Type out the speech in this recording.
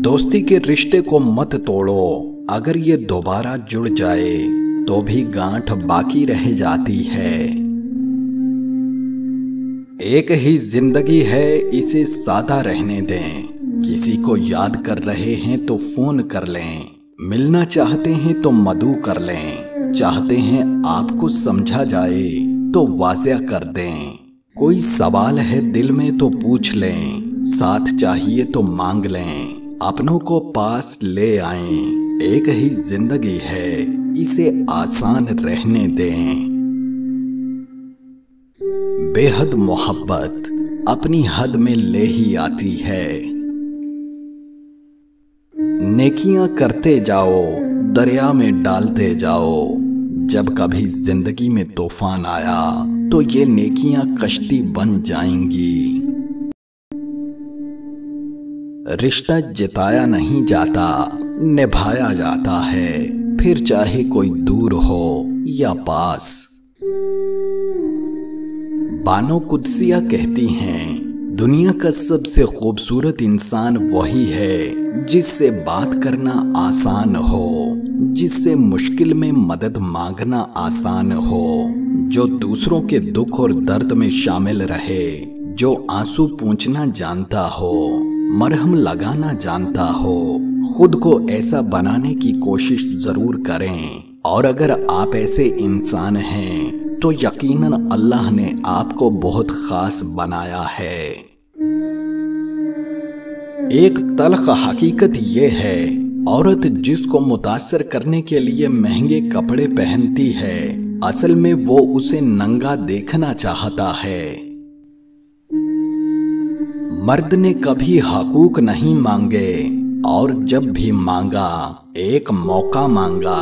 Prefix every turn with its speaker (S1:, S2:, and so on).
S1: दोस्ती के रिश्ते को मत तोड़ो, अगर ये दोबारा जुड़ जाए तो भी गांठ बाकी रह जाती है। एक ही जिंदगी है, इसे सादा रहने दें। किसी को याद कर रहे हैं तो फोन कर लें, मिलना चाहते हैं तो मधु कर लें, चाहते हैं आपको समझा जाए तो वाज़िया कर दें। कोई सवाल है दिल में तो पूछ लें, साथ चाहिए तो मांग लें, अपनों को पास ले आएं। एक ही जिंदगी है, इसे आसान रहने दें। बेहद मोहब्बत अपनी हद में ले ही आती है। नेकियां करते जाओ, दरिया में डालते जाओ। जब कभी जिंदगी में तूफान आया तो ये नेकियां कश्ती बन जाएंगी। रिश्ता जिताया नहीं जाता, निभाया जाता है, फिर चाहे कोई दूर हो या पास। बानो कुद्सिया कहती हैं, दुनिया का सबसे खूबसूरत इंसान वही है जिससे बात करना आसान हो, जिससे मुश्किल में मदद मांगना आसान हो, जो दूसरों के दुख और दर्द में शामिल रहे, जो आंसू पूंछना जानता हो, मरहम लगाना जानता हो। खुद को ऐसा बनाने की कोशिश जरूर करें, और अगर आप ऐसे इंसान हैं तो यकीनन अल्लाह ने आपको बहुत खास बनाया है। एक तल्ख हकीकत ये है, औरत जिसको मुतासर करने के लिए महंगे कपड़े पहनती है, असल में वो उसे नंगा देखना चाहता है। मर्द ने कभी हकूक नहीं मांगे, और जब भी मांगा एक मौका मांगा।